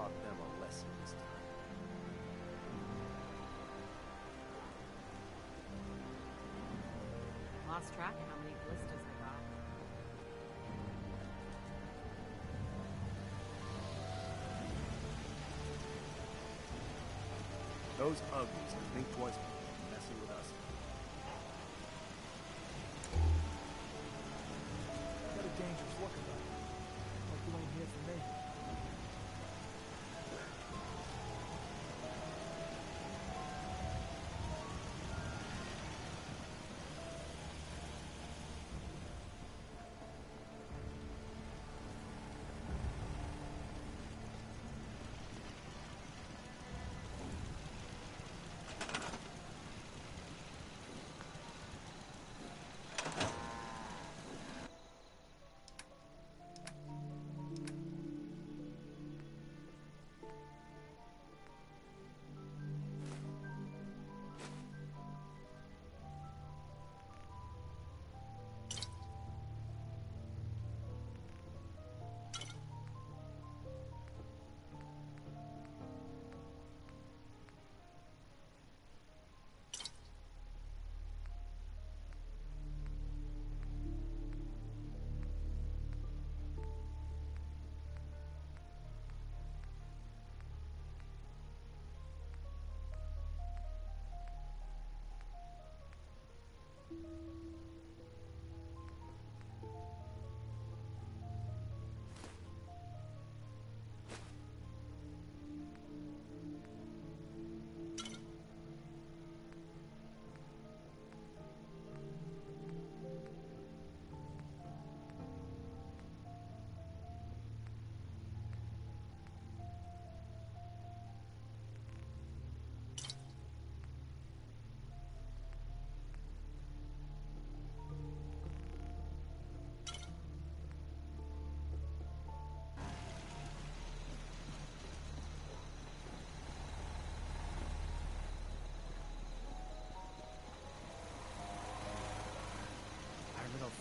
taught them a lesson this time. Lost track of how many blisters I got. Those uglies can think twice before messing with us. Got a dangerous look about you. Like you ain't here for me.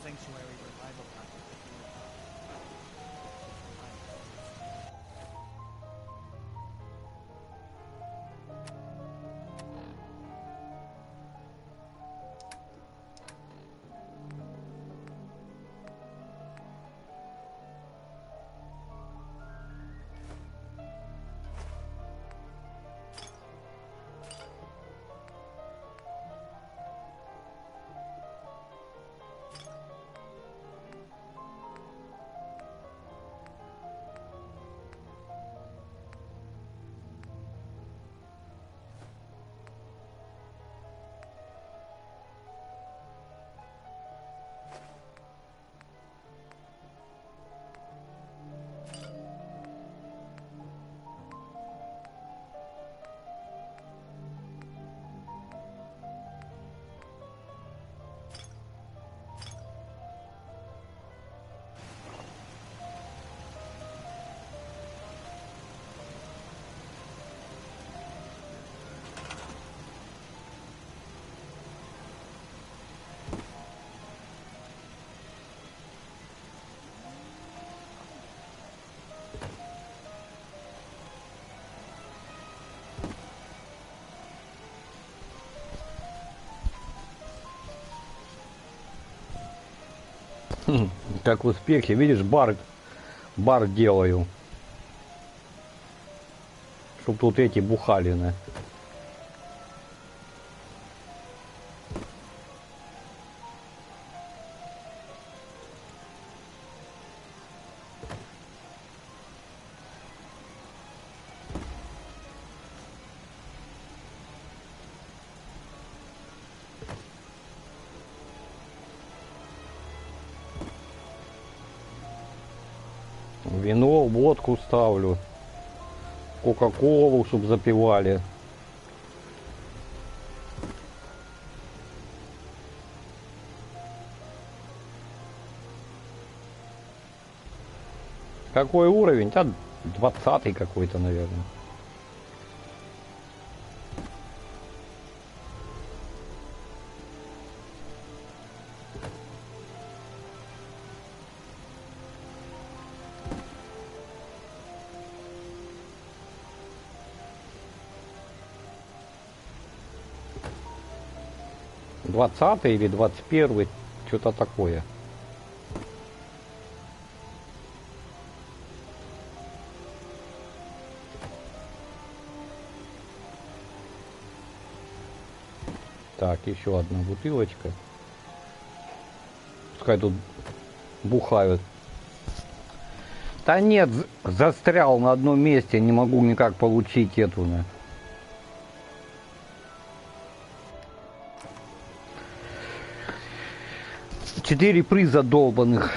Sanctuary revival project. Как в успехе, видишь, бар делаю, чтоб тут эти бухали, на. Вино, водку ставлю, кока-колу, чтоб запивали. Какой уровень? Да, 20-й какой-то, наверное. 20 или 21, что-то такое. Так, еще одна бутылочка. Пускай тут бухают. Да нет, застрял на одном месте, не могу никак получить эту. 4 приза долбаных.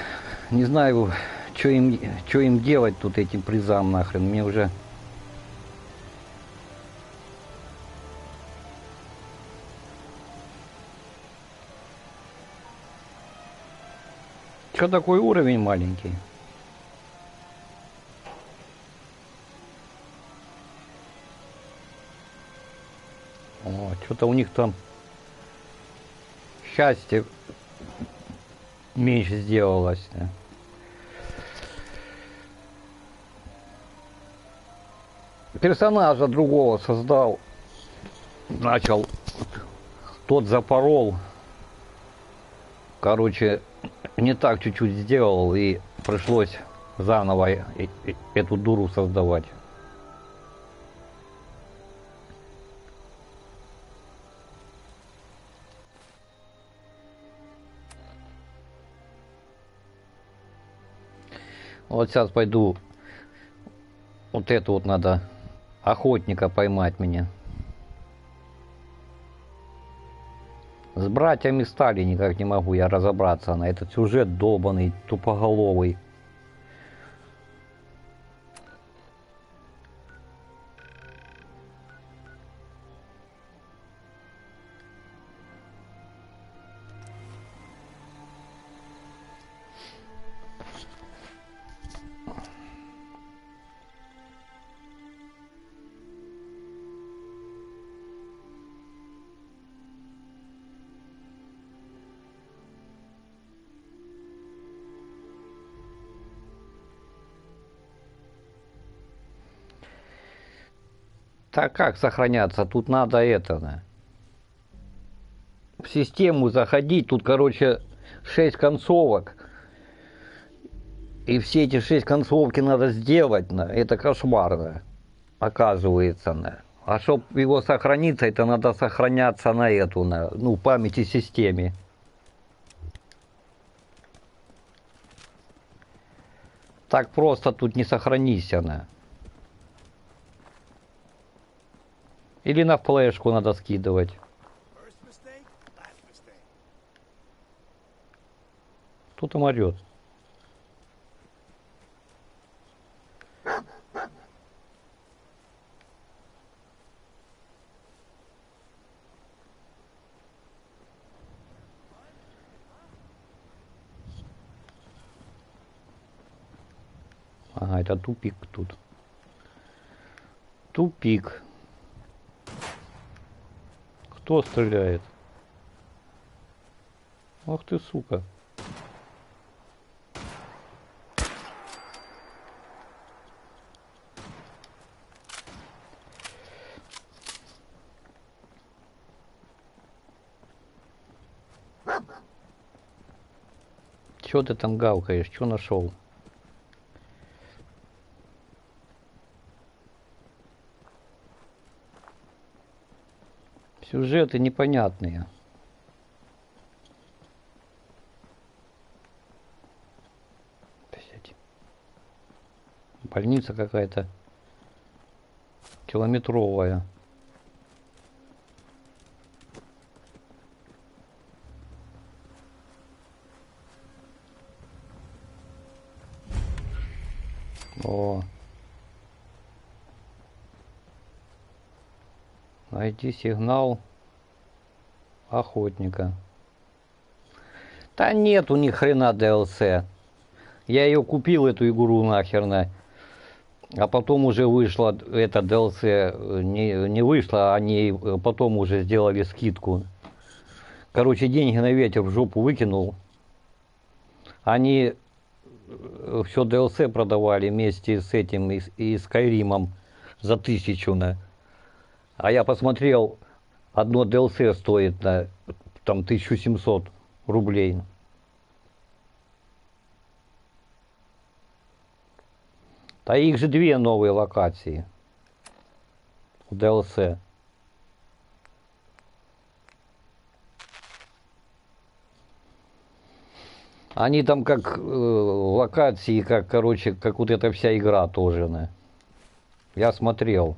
Не знаю, что им делать тут этим призам нахрен. Мне уже... Что такой уровень маленький? О, что-то у них там счастье меньше сделалось. Да? Персонажа другого создал. Начал. Тот запорол. Короче, не так чуть-чуть сделал, и пришлось заново эту дуру создавать. Вот сейчас пойду. Вот это вот надо охотника поймать мне. С братьями стали никак не могу я разобраться на этот сюжет долбанный, тупоголовый. Так как сохраняться? Тут надо это, да. В систему заходить. Тут, короче, 6 концовок. И все эти 6 концовки надо сделать. Да. Это кошмар, да. Оказывается. Да. А чтобы его сохраниться, это надо сохраняться на эту, на, ну, памяти системе. Так просто тут не сохранись она. Или на флешку надо скидывать. Кто там орет? Ага, это тупик тут. Тупик. Кто стреляет? Ах ты, сука. Чё ты там гавкаешь? Чё нашел? Сюжеты непонятные. Больница какая-то километровая. О. Найти сигнал охотника. Да нет у них хрена DLC. Я ее купил, эту игру нахерно. А потом уже вышла эта DLC. Не вышла, они потом уже сделали скидку. Короче, деньги на ветер в жопу выкинул. Они все DLC продавали вместе с этим и Скайримом за 1000. А я посмотрел, одно DLC стоит на там 1700 рублей. А их же две новые локации в DLC. Они там как локации, как, короче, как вот эта вся игра тоже. Да. Я смотрел.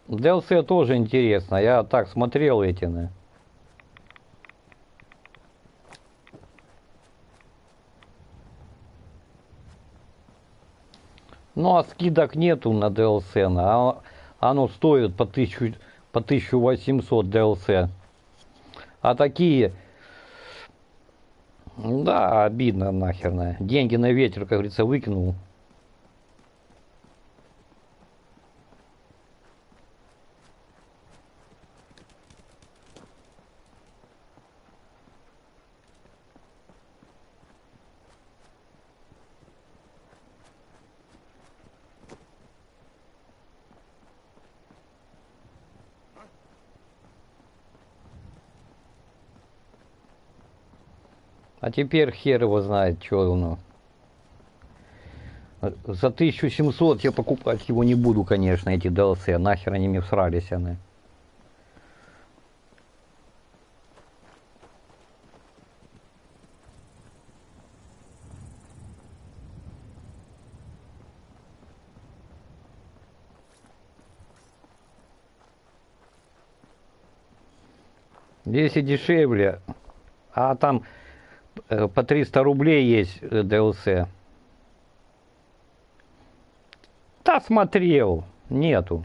DLC тоже интересно. Я так смотрел эти. Да. Ну а скидок нету на DLC, а оно стоит по 1800 DLC. А такие, да, обидно нахерно. Деньги на ветер, как говорится, выкинул. А теперь хер его знает, что оно. За 1700 я покупать его не буду, конечно, эти DLC. Нахер они мне всрались, они. Если дешевле, а там по 300 рублей есть DLC. Да, смотрел. Нету.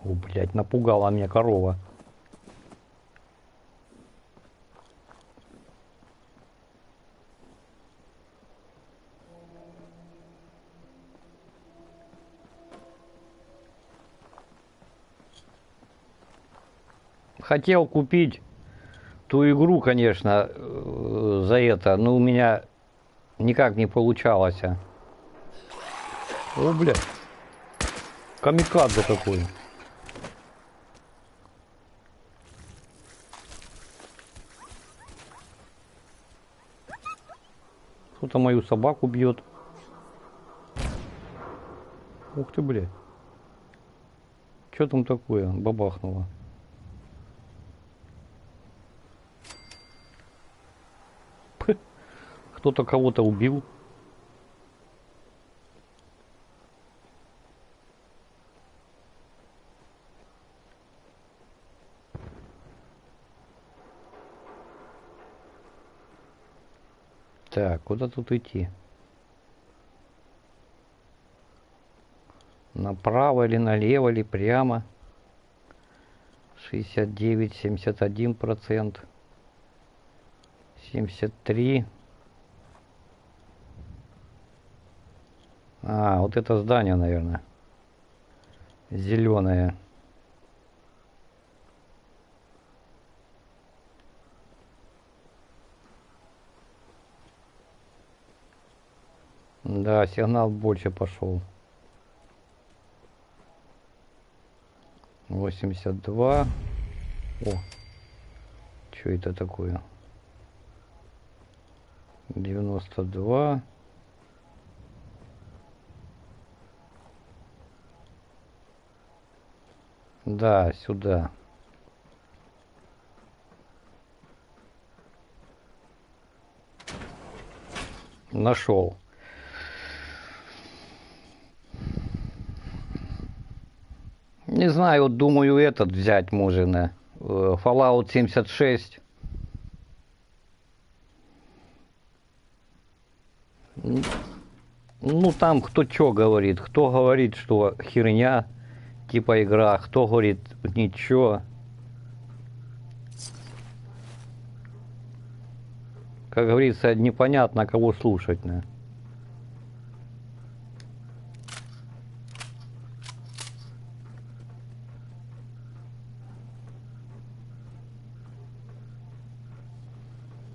О, блядь, напугала меня корова. Хотел купить ту игру, конечно, за это, но у меня никак не получалось. О, блядь. Камикадзе такой. Кто-то мою собаку бьет. Ух ты, блядь. Что там такое? Бабахнуло. Кто-то кого-то убил. Так, куда тут идти? Направо или налево или прямо? 69, 71%. 73. А, вот это здание, наверное. Зеленое. Да, сигнал больше пошел. 82. О, что это такое? 92. Да, сюда. Нашел. Не знаю, вот думаю этот взять можно. Fallout 76. Ну там кто что говорит. Кто говорит, что херня, типа игра. Кто говорит ничего. Как говорится, непонятно, кого слушать, да.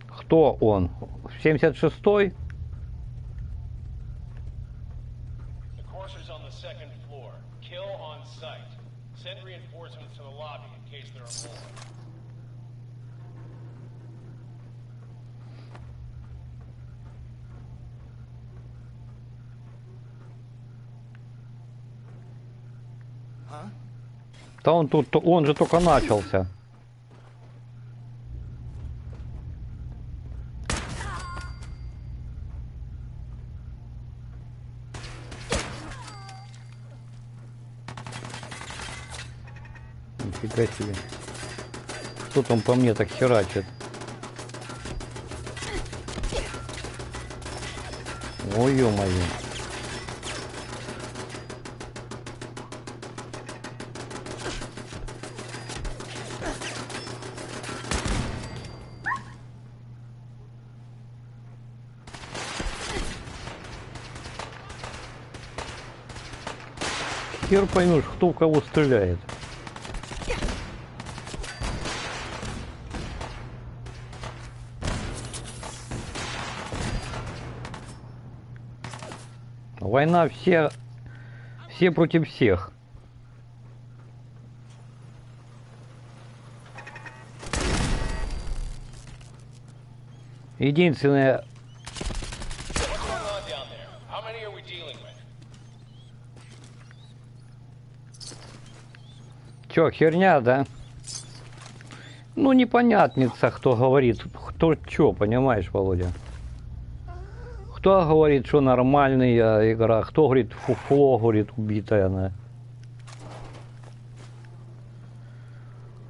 Кто он? 76-й? The courser's on the second floor. Kill on sight. Send reinforcements to the lobby in case there are more. Huh? Да он тут, он же только начался. Нифига себе. Кто там по мне так херачит? Ой, ё-моё. Хер поймешь, кто в кого стреляет. Война все против всех. Единственное... Чё, херня, да? Ну, непонятница, кто говорит, кто чё, понимаешь, Володя? Кто говорит, что нормальная игра, кто говорит, фуфло, говорит, убитая она.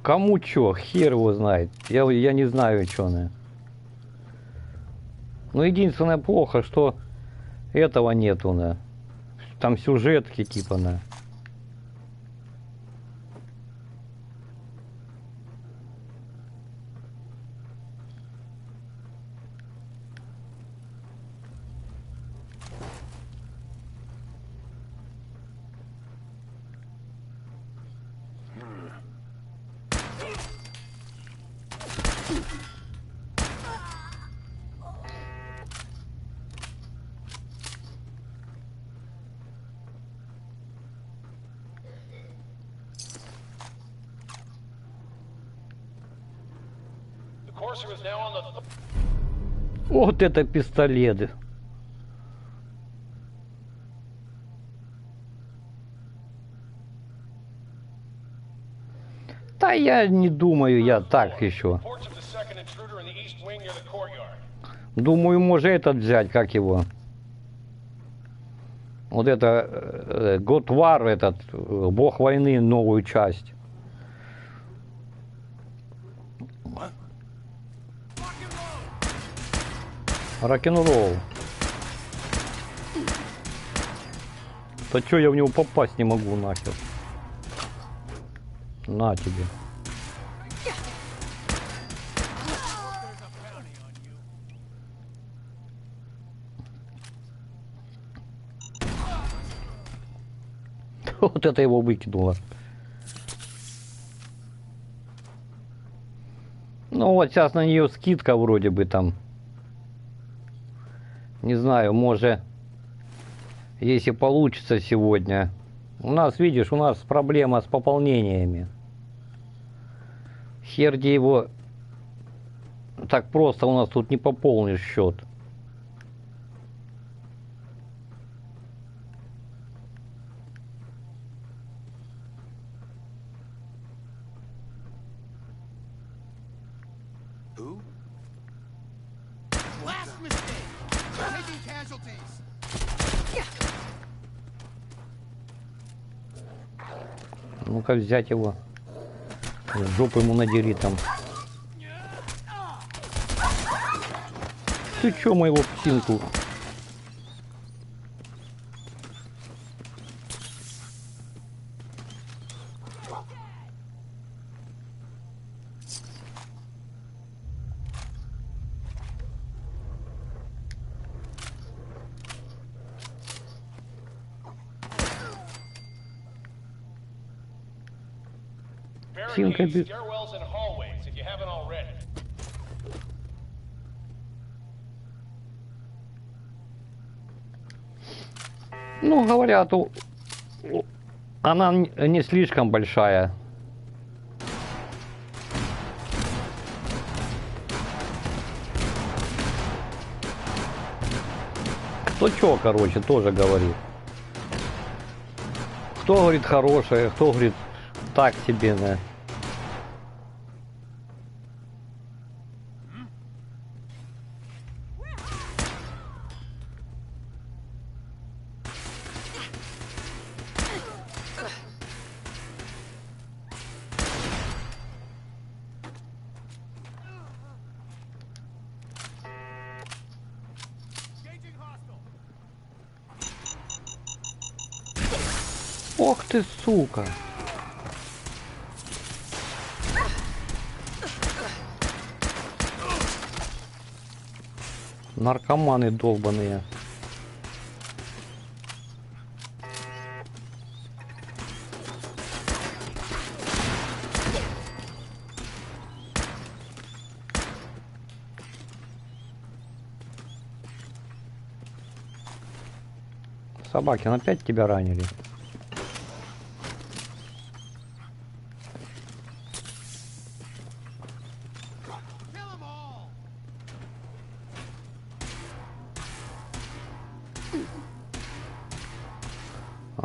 Кому чё, хер его знает. Я не знаю, чё она. Но единственное плохо, что этого нету, на. Там сюжетки типа, на. Вот это пистолеты. Да я не думаю, я так еще. Думаю, может этот взять, как его. Вот это God War, этот бог войны, новую часть. Рок-н-ролл. Да чё, я в него попасть не могу нахер. На тебе. Вот это его выкинуло. Ну вот сейчас на нее скидка вроде бы там. Не знаю, может, если получится сегодня. У нас, видишь, у нас проблема с пополнениями. Хер где его так просто у нас тут не пополнишь счет. Ну-ка взять его. Жопу ему надери там. Ты чё моего птинку? Синка Barricade stairwells and hallways if you haven't already. Ну, говорят, она не слишком большая. Кто чё, короче, тоже говорит. Кто говорит хорошая, кто говорит так себе, да. Ох ты, сука! Наркоманы долбаные. Собаки, опять тебя ранили?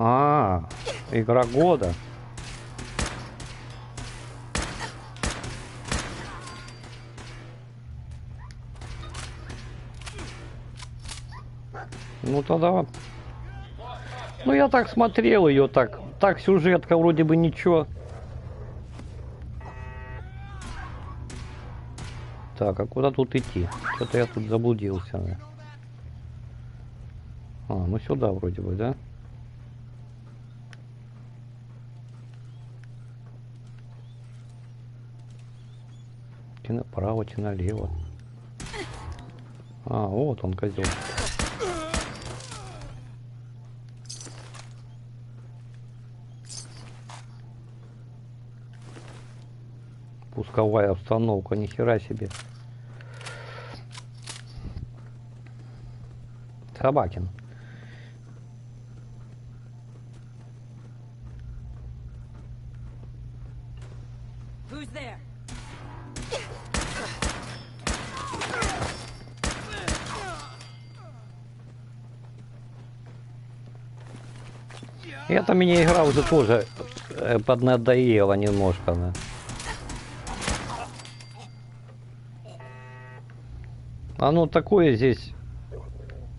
А, игра года. Ну тогда. Ну я так смотрел ее, так сюжетка вроде бы ничего. Так, а куда тут идти? Что-то я тут заблудился. А, ну сюда вроде бы, да? Ти направо, ти налево. А, вот он, козел. Пусковая установка, нихера себе. Собакин. Who's there? Это меня игра уже тоже поднадоела немножко, да. Оно такое здесь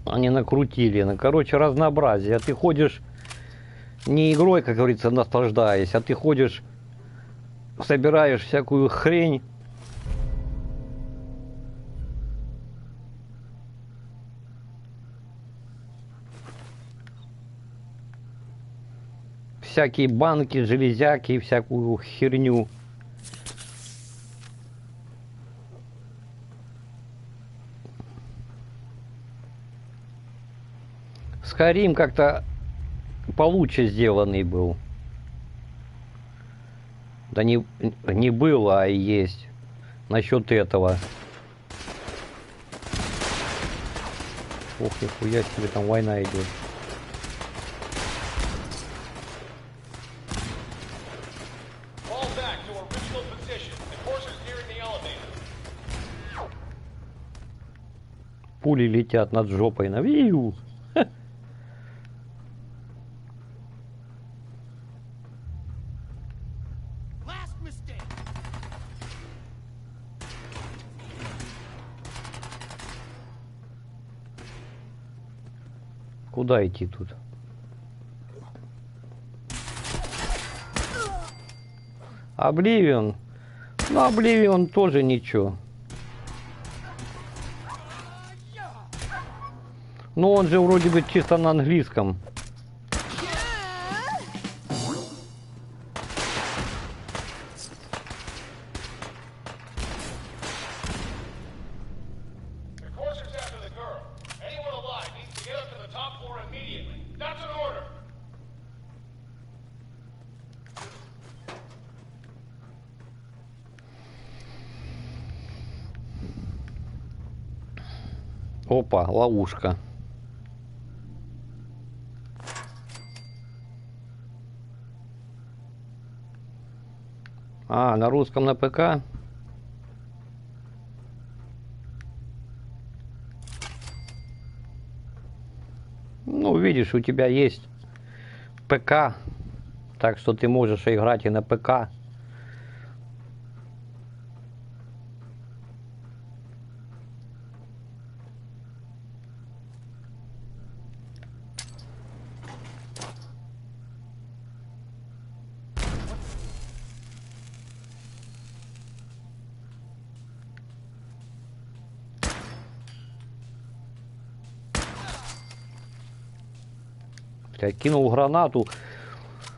они накрутили. Ну, короче, разнообразие. Ты ходишь не игрой, как говорится, наслаждаясь, а ты ходишь, собираешь всякую хрень. Всякие банки, железяки, всякую херню. Скайрим как-то получше сделанный был. Да не было, а и есть. Насчет этого. Ох, нихуя себе, там война идет. Пули летят над жопой на вию. Куда идти тут? Обливион. Ну, Обливион тоже ничего. Но он же вроде бы чисто на английском. Опа, ловушка. А, на русском на ПК. Ну, видишь, у тебя есть ПК, так что ты можешь играть и на ПК. Я кинул гранату,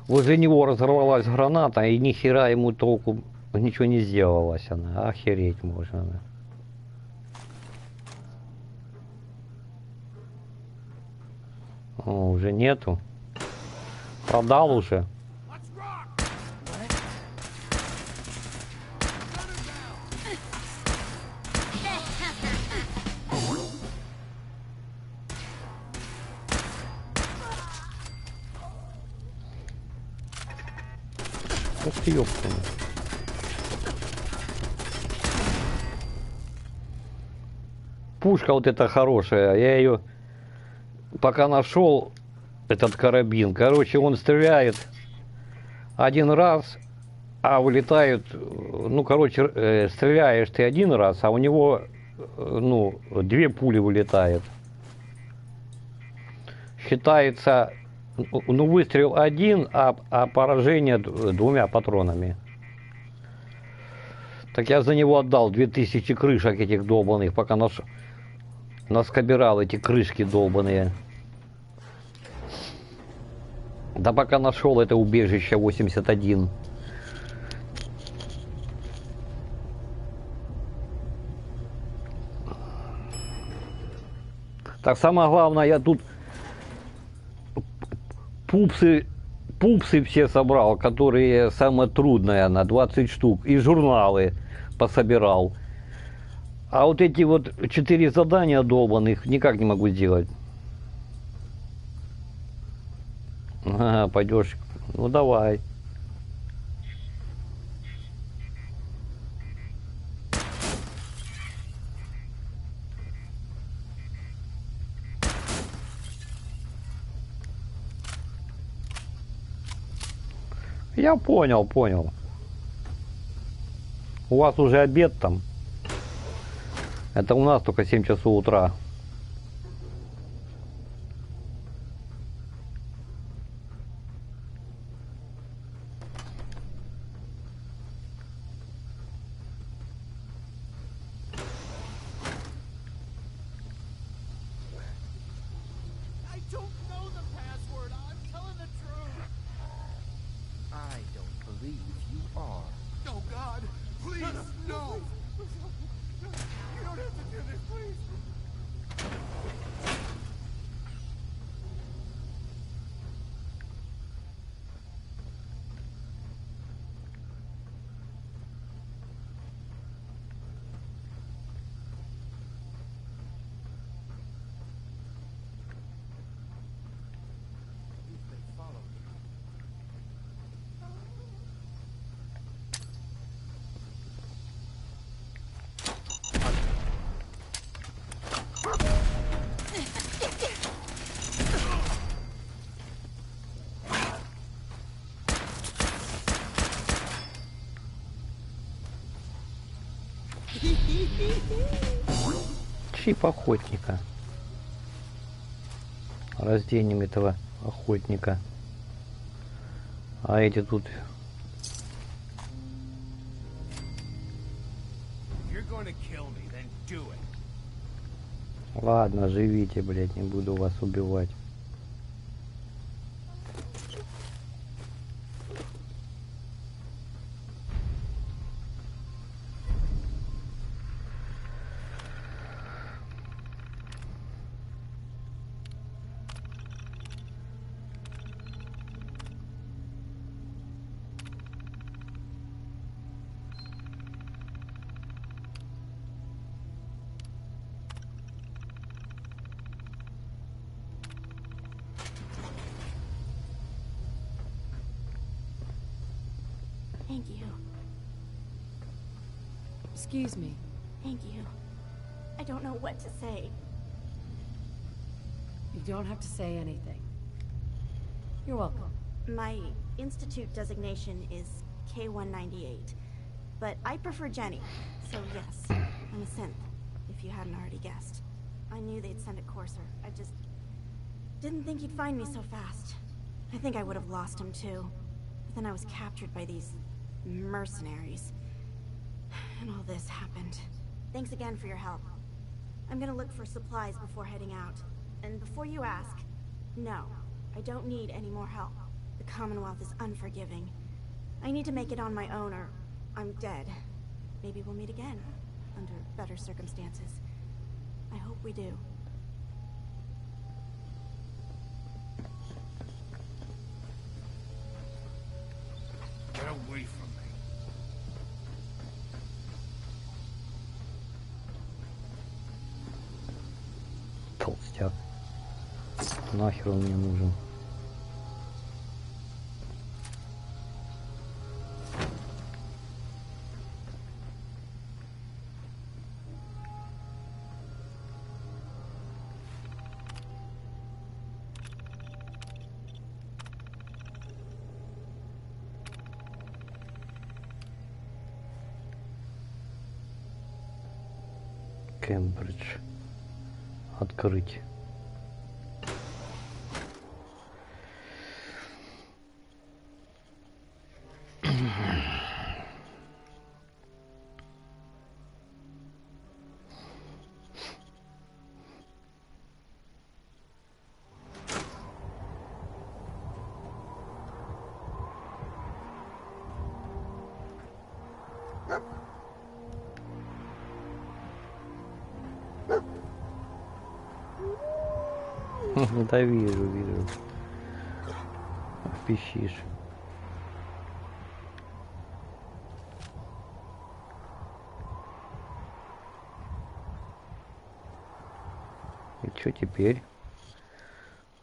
возле него разорвалась граната, и ни хера ему толку ничего не сделалось она. Охереть можно. Да. О, уже нету. Продал уже. Ух ты, ёптана. Пушка вот эта хорошая, я ее пока нашел, этот карабин. Короче, он стреляет один раз, а вылетают, ну, короче, стреляешь ты один раз, а у него, ну, 2 пули вылетает. Считается, ну, выстрел один, а поражение 2 патронами. Так я за него отдал 2000 крышек этих долбаных, пока наскобирал эти крышки долбаные. Да пока нашел это убежище 81. Так, самое главное, я тут пупсы все собрал, которые самое трудное, на 20 штук, и журналы пособирал. А вот эти вот 4 задания долбаных никак не могу сделать. Ага, пойдешь. Ну давай. Я понял. У вас уже обед там. Это у нас только 7 часов утра. I don't know the password. I'm telling the truth. I don't believe you are. Oh, God. Please, no. You don't have to do this, please. You've been followed. Чип охотника. Разденем этого охотника. А эти тут... You're going to kill me, then do it. Ладно, живите, блядь, не буду вас убивать. Thank you. Excuse me. Thank you. I don't know what to say. You don't have to say anything. You're welcome. My institute designation is K-198, but I prefer Jenny, so yes, I'm a synth, if you hadn't already guessed. I knew they'd send a courser. I just didn't think he'd find me so fast. I think I would have lost him too. But then I was captured by these mercenaries. And all this happened. Thanks again for your help. I'm gonna look for supplies before heading out. And before you ask, no, I don't need any more help. The Commonwealth is unforgiving. I need to make it on my own or I'm dead. Maybe we'll meet again, under better circumstances. I hope we do. Get away from me. Толстяк. Нахер он мне нужен? Кембридж. Открыть. Да вижу. Пищишь. И что теперь?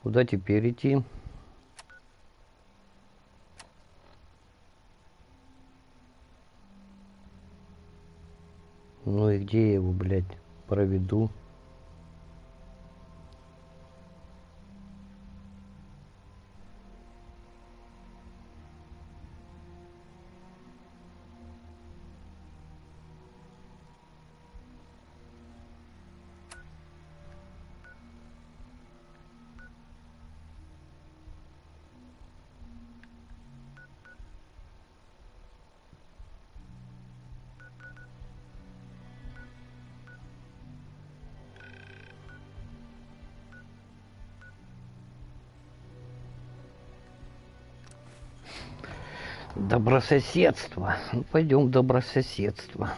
Куда теперь идти? Ну и где я его, блядь, проведу? Добрососедство. Ну, пойдем в добрососедство.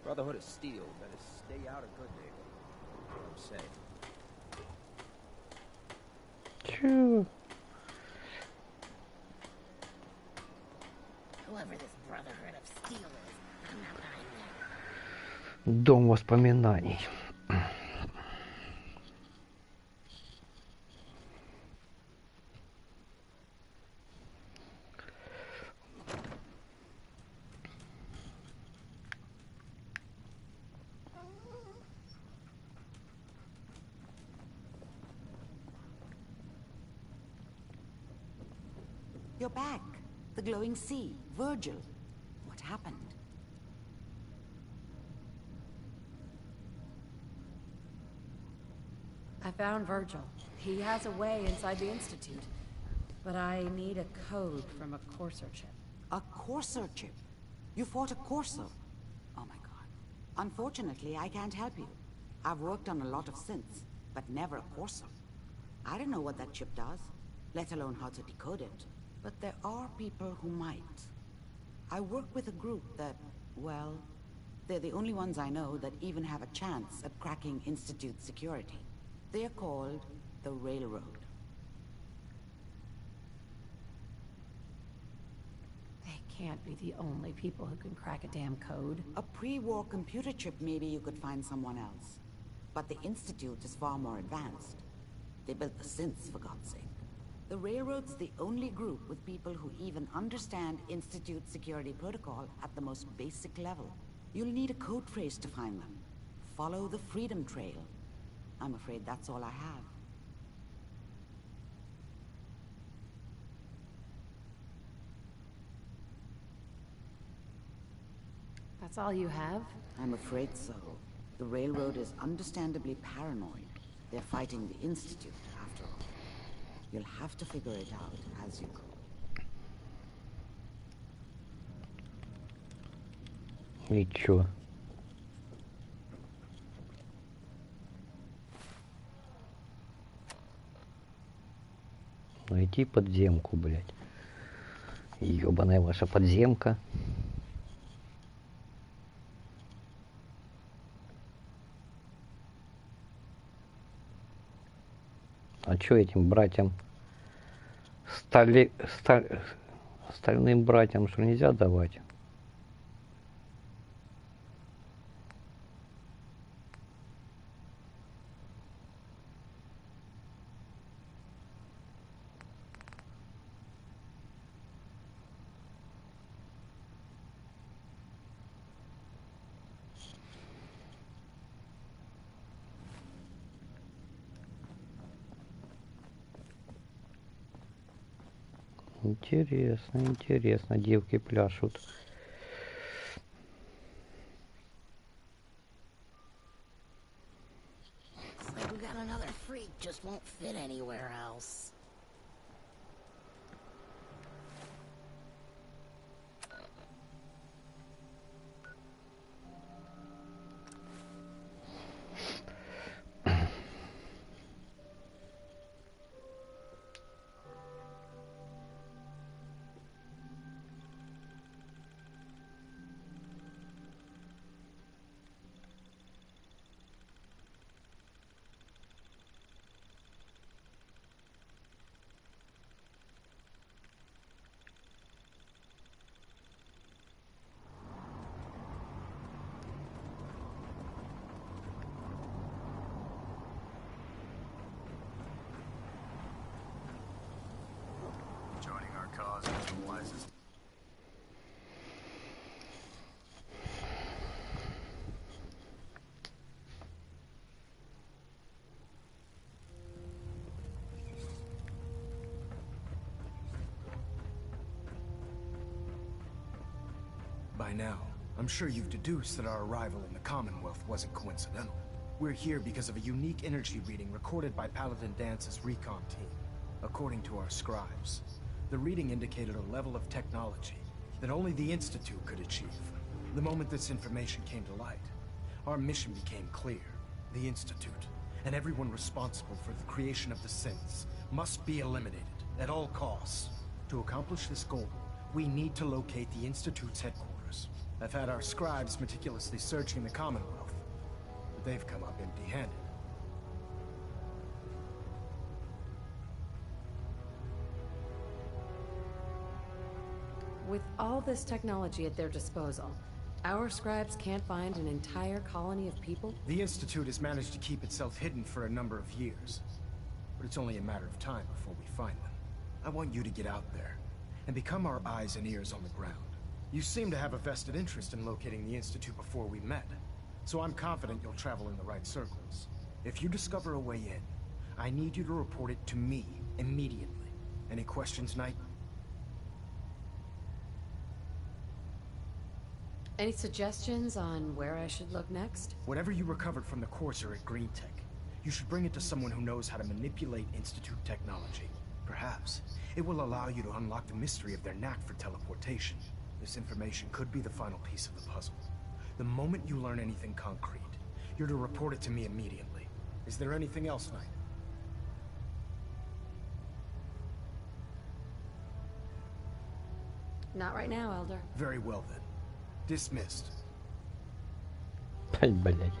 Brotherhood of Steel better stay out of good neighborhood. I'm saying. Чё? Whoever this Brotherhood of Steel is, I'm not behind them. Дом воспоминаний. You're back. The glowing sea. Virgil. What happened? I found Virgil. He has a way inside the Institute. But I need a code from a courser chip. A courser chip? You fought a courser? Oh my god. Unfortunately, I can't help you. I've worked on a lot of synths, but never a courser. I don't know what that chip does, let alone how to decode it. But there are people who might. I work with a group that, well, they're the only ones I know that even have a chance at cracking Institute security. They're called the Railroad. They can't be the only people who can crack a damn code. A pre-war computer chip, maybe you could find someone else. But the Institute is far more advanced. They built the synths, for God's sake. The Railroad's the only group with people who even understand Institute security protocol at the most basic level. You'll need a code phrase to find them. Follow the Freedom Trail. I'm afraid that's all I have. That's all you have? I'm afraid so. The Railroad is understandably paranoid. They're fighting the Institute, after all. You'll have to figure it out as you go. И чё? Найти подземку, блядь. Ёбаная ваша подземка. А чё этим братьям? Остальным братьям что нельзя давать? Интересно, интересно, девки пляшут. Looks like we got another freak, just won't fit anywhere else. Joining our cause is the wisest. By now, I'm sure you've deduced that our arrival in the Commonwealth wasn't coincidental. We're here because of a unique energy reading recorded by Paladin Dance's recon team. According to our scribes, the reading indicated a level of technology that only the Institute could achieve. The moment this information came to light, our mission became clear. The Institute, and everyone responsible for the creation of the synths, must be eliminated at all costs. To accomplish this goal, we need to locate the Institute's headquarters. I've had our scribes meticulously searching the Commonwealth, but they've come up empty-handed. With all this technology at their disposal, our scribes can't find an entire colony of people? The Institute has managed to keep itself hidden for a number of years, but it's only a matter of time before we find them. I want you to get out there and become our eyes and ears on the ground. You seem to have a vested interest in locating the Institute before we met, so I'm confident you'll travel in the right circles. If you discover a way in, I need you to report it to me immediately. Any questions, Knight? Any suggestions on where I should look next? Whatever you recovered from the Courser at Green Tech, you should bring it to someone who knows how to manipulate Institute technology. Perhaps it will allow you to unlock the mystery of their knack for teleportation. This information could be the final piece of the puzzle. The moment you learn anything concrete, you're to report it to me immediately. Is there anything else, Knight? Not right now, Elder. Very well then. Dismissed. Ай, блядь.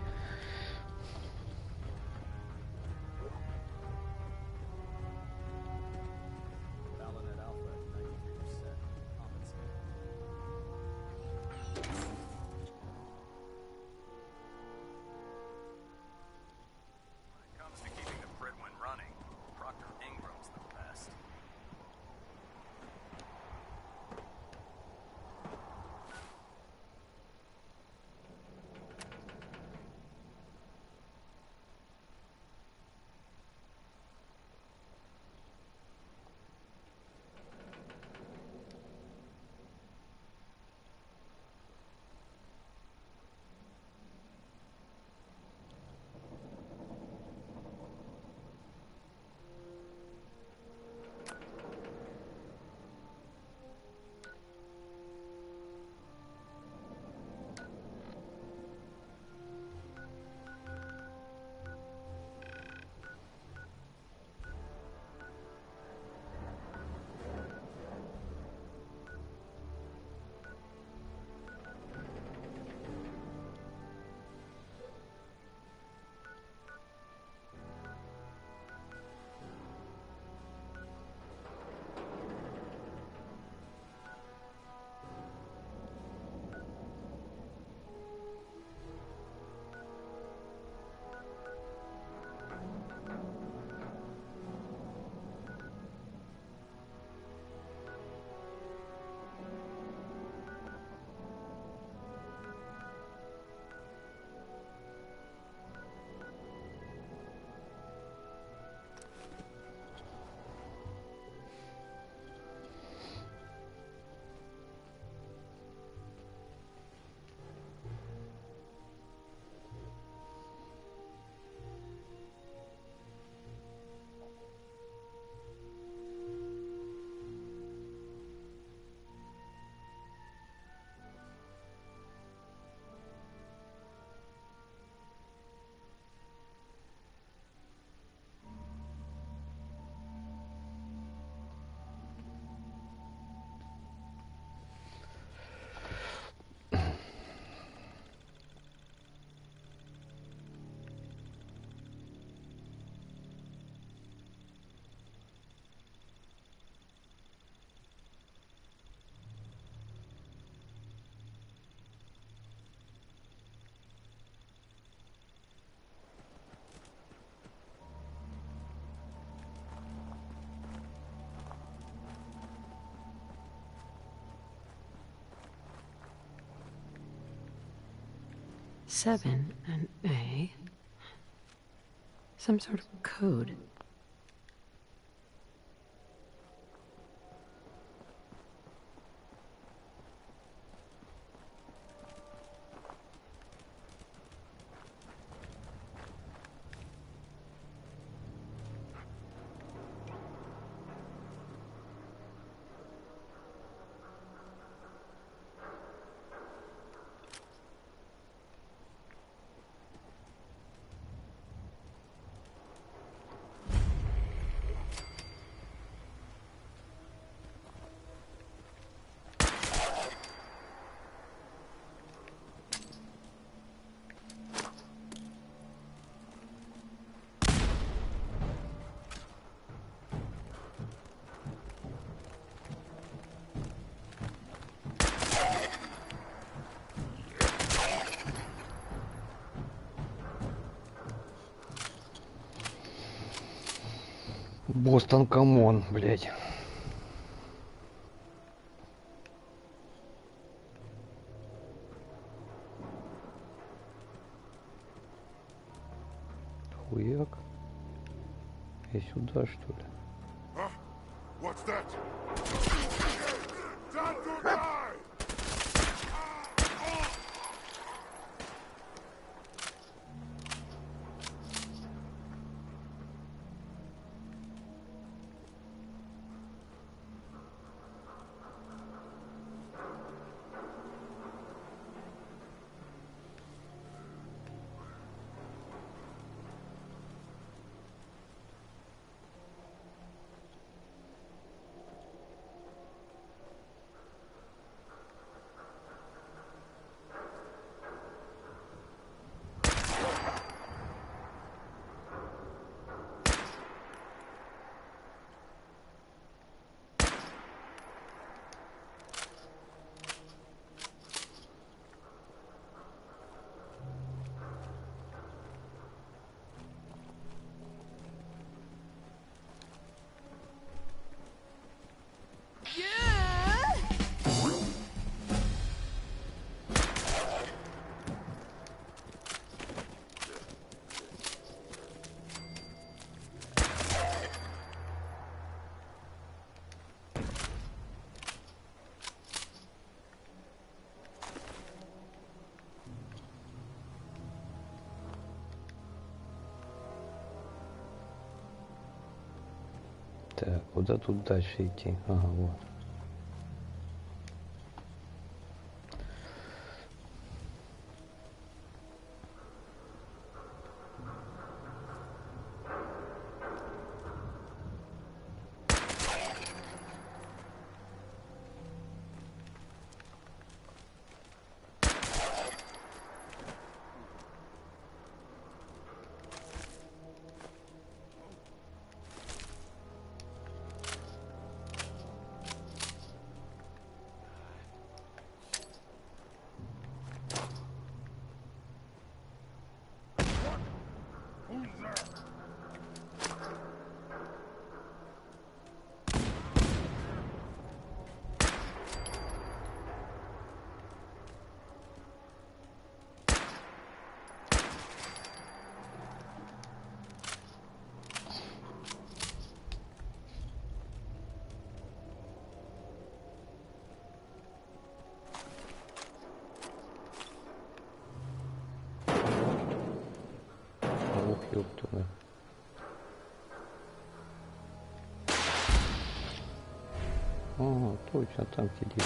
Balinette Alpha at 93%. Compensated. When it comes to keeping the Prydwen running, Proctor Ingram's the best. Seven and A. Some sort of code. Бостон, камон, блядь. Хуяк. И сюда, что ли? What's that? Time to die! Так, куда тут дальше идти? Ага, вот. Ух, ёптуна. Ага, точно там сидит.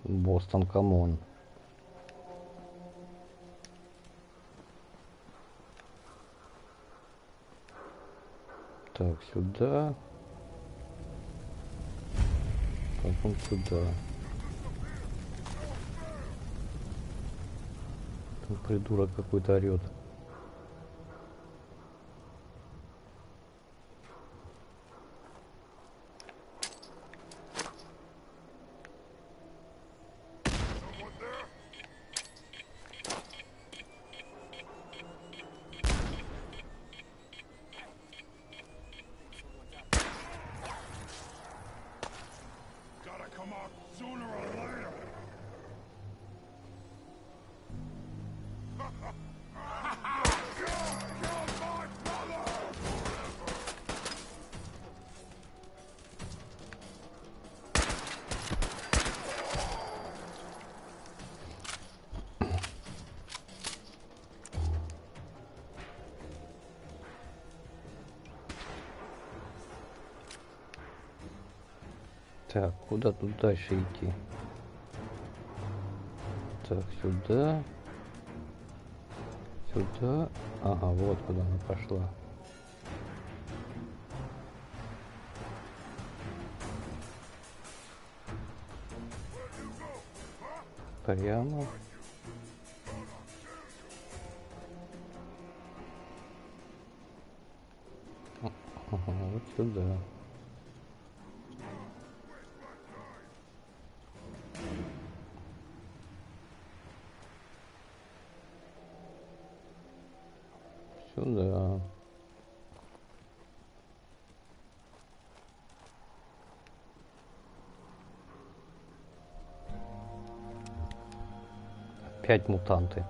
Бостон, камон. Так, сюда. Потом сюда. Там придурок какой-то орет. Gotta come out sooner or later. Так, куда тут дальше идти? Так, сюда. Сюда. Ага, вот куда она пошла. Прямо. Ага, вот сюда. Сюда. Опять мутанты.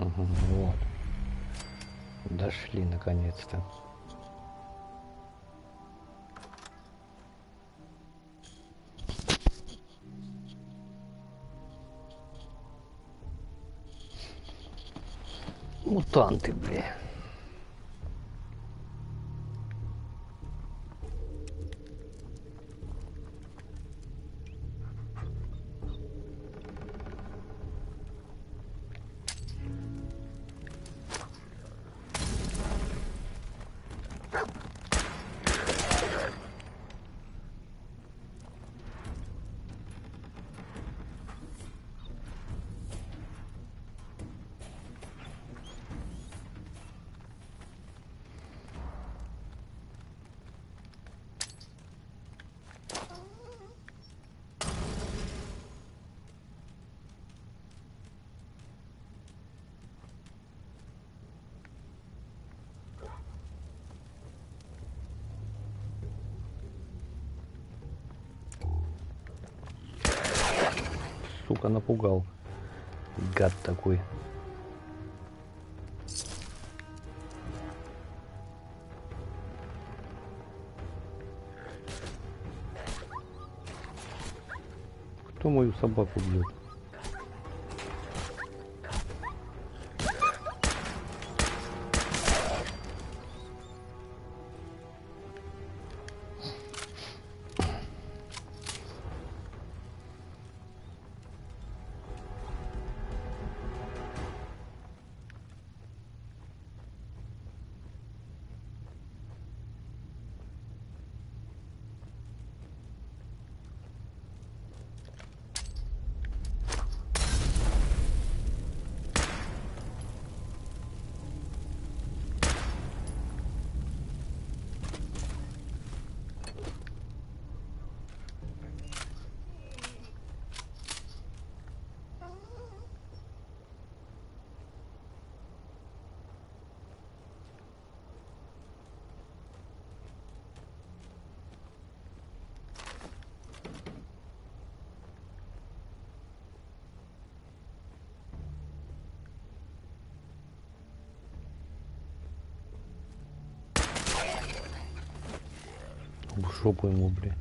Угу, вот. Дошли наконец-то. Мутанты, бля. сука, напугал. Гад такой. Кто мою собаку бьет? В жопу ему, бля.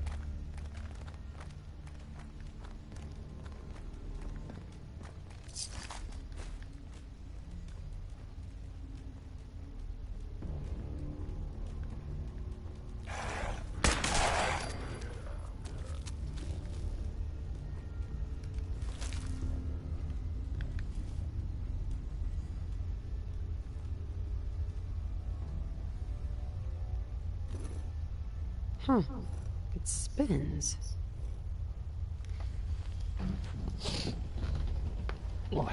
Huh. It spins. Ой.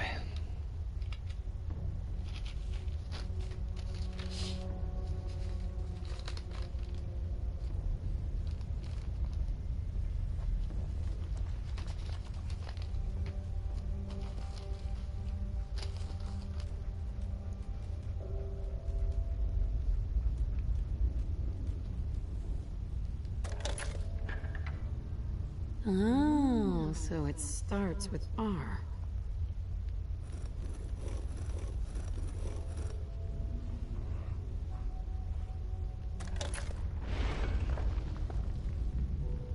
Oh, so it starts with R.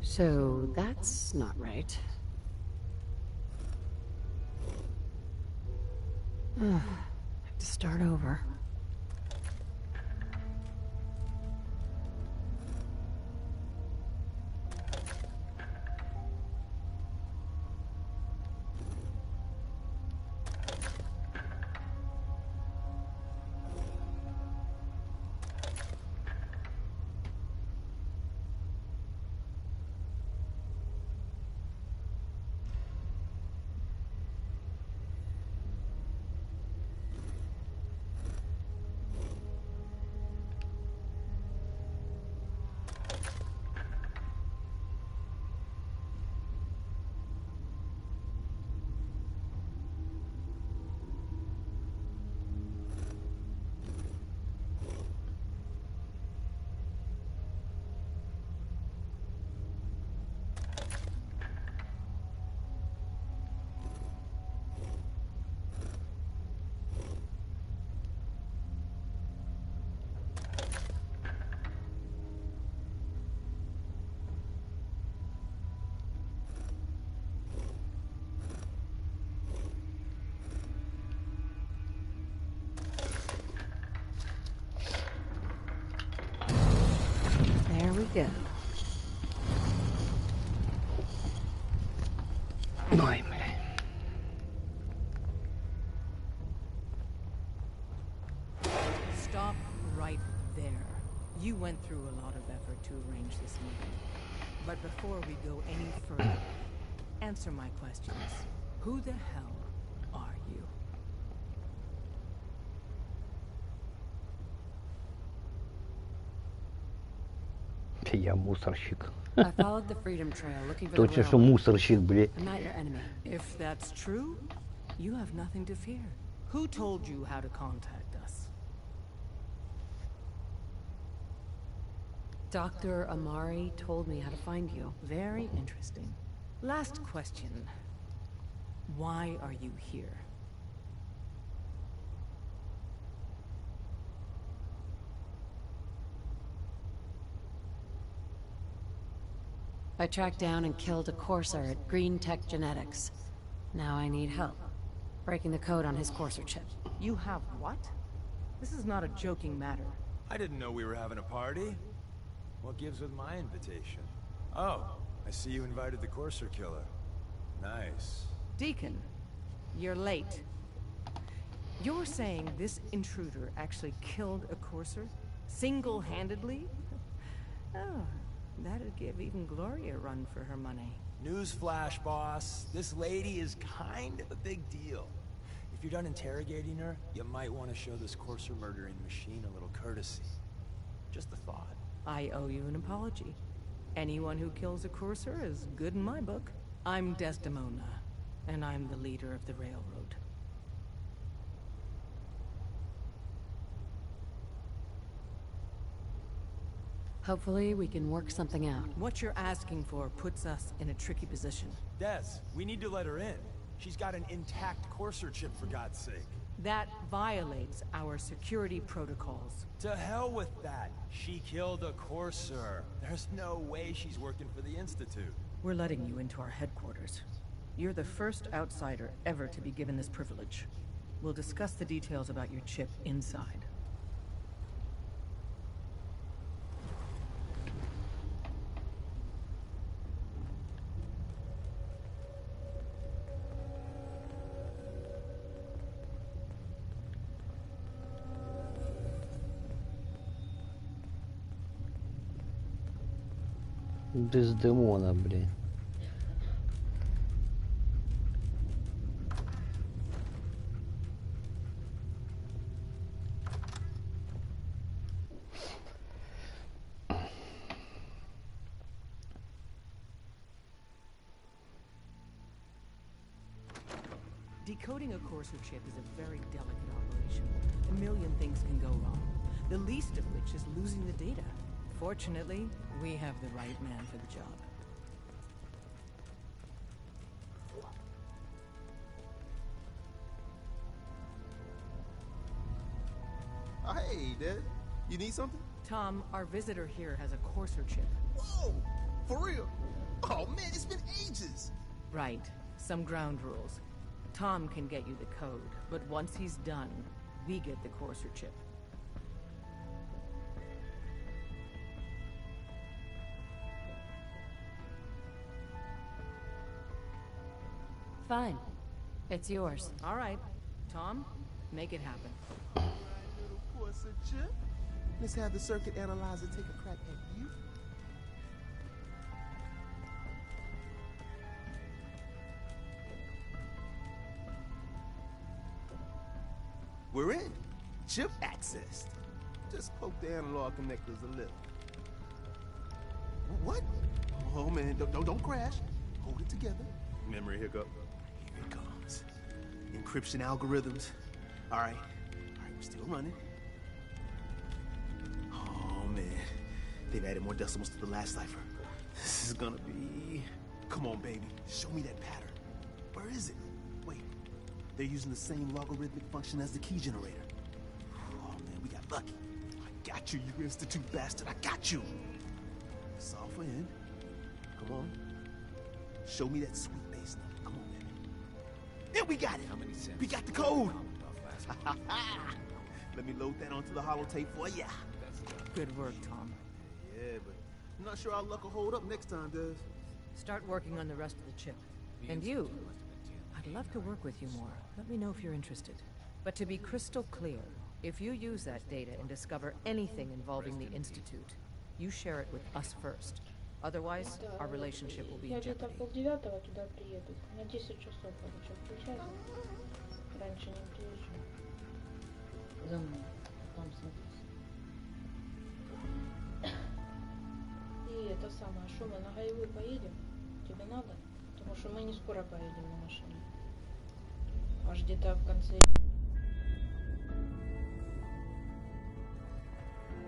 So that's not right. Have to start over. There we go. Ой, бля. Stop right there. You went through a lot of effort to arrange this meeting. But before we go any further, answer my questions. Who the hell are you? Я мусорщик. I followed the Freedom Trail looking for the Точно, что railroad. мусорщик, бля. I'm not your enemy. If that's true, you have nothing to fear. Who told you how to contact us? Dr. Amari told me how to find you. Very interesting. Last question. Why are you here? I tracked down and killed a courser at Green Tech Genetics. Now I need help. Breaking the code on his courser chip. You have what? This is not a joking matter. I didn't know we were having a party. What gives with my invitation? Oh, I see you invited the Courser killer. Nice. Deacon, you're late. You're saying this intruder actually killed a courser? Single-handedly? Oh, that'd give even Gloria a run for her money. Newsflash, boss. This lady is kind of a big deal. If you're done interrogating her, you might want to show this Courser murdering machine a little courtesy. Just a thought. I owe you an apology. Anyone who kills a courser is good in my book. I'm Desdemona, and I'm the leader of the railroad. Hopefully we can work something out. What you're asking for puts us in a tricky position. Des, we need to let her in. She's got an intact Courser chip, for God's sake. That violates our security protocols. To hell with that. She killed a Courser. There's no way she's working for the Institute. We're letting you into our headquarters. You're the first outsider ever to be given this privilege. We'll discuss the details about your chip inside. Дездемона, блин. Decoding a Courser chip is a very delicate operation. A million things can go wrong, the least of which is losing the data. Fortunately, we have the right man for the job. Oh, hey, Dad. You need something? Tom, our visitor here has a Courser chip. Whoa! For real? Oh, man, it's been ages! Right. Some ground rules. Tom can get you the code, but once he's done, we get the Courser chip. Fine. It's yours. All right. Tom, make it happen. Little Courser chip. Let's have the circuit analyzer take a crack at you. We're in. Chip accessed. Just poke the analog connectors a little. What? Oh man, don't crash. Hold it together. Memory hiccup. Here it comes. Encryption algorithms. All right, we're still running. Oh man, they've added more decimals to the last cipher. This is gonna be... Come on, baby, show me that pattern. Where is it? Wait, they're using the same logarithmic function as the key generator. Oh man, we got lucky. I got you, you Institute bastard, I got you. Solve for N. Come on. Show me that sweet bass number. Come on, baby. Yeah, we got it. How many cents? We got the code. Let me load that onto the holotape for ya. Good work, Tom. Yeah, but I'm not sure our luck will hold up next time, Des. Start working on the rest of the chip. And you, I'd love to work with you more. Let me know if you're interested. But to be crystal clear, if you use that data and discover anything involving the Institute, you share it with us first. Otherwise, our relationship will be in jeopardy. Я где-то 8:30 туда приеду. На 10 часов хочу включаться. Раньше не приезжу. За мной. Там смотрите. И это самое, что мы на Гаевую поедем? Тебе надо? Потому что мы не скоро поедем на машине. Аж где-то в конце.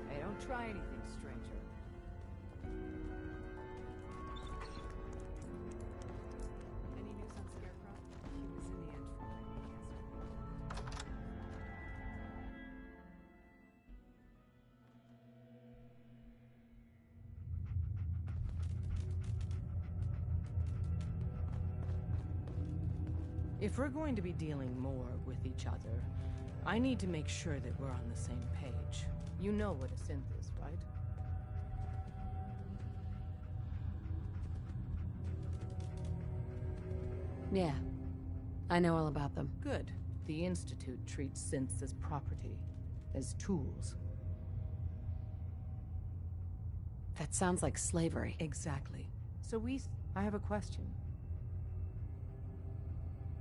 Hey, don't try anything, stranger. Any news on Scarecrow? He was If we're going to be dealing more with each other, I need to make sure that we're on the same page. You know what a synth is, right? Yeah. I know all about them. Good. The Institute treats synths as property, as tools. That sounds like slavery. Exactly. So I have a question.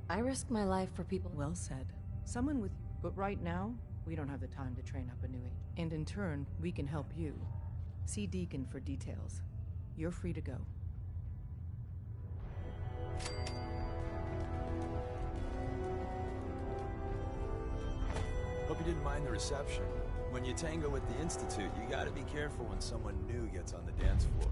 I risk my life for people. Well said. Someone with... But right now, we don't have the time to train up a new agent. And in turn, we can help you. See Deacon for details. You're free to go. Hope you didn't mind the reception. When you tango with the Institute, you gotta be careful when someone new gets on the dance floor.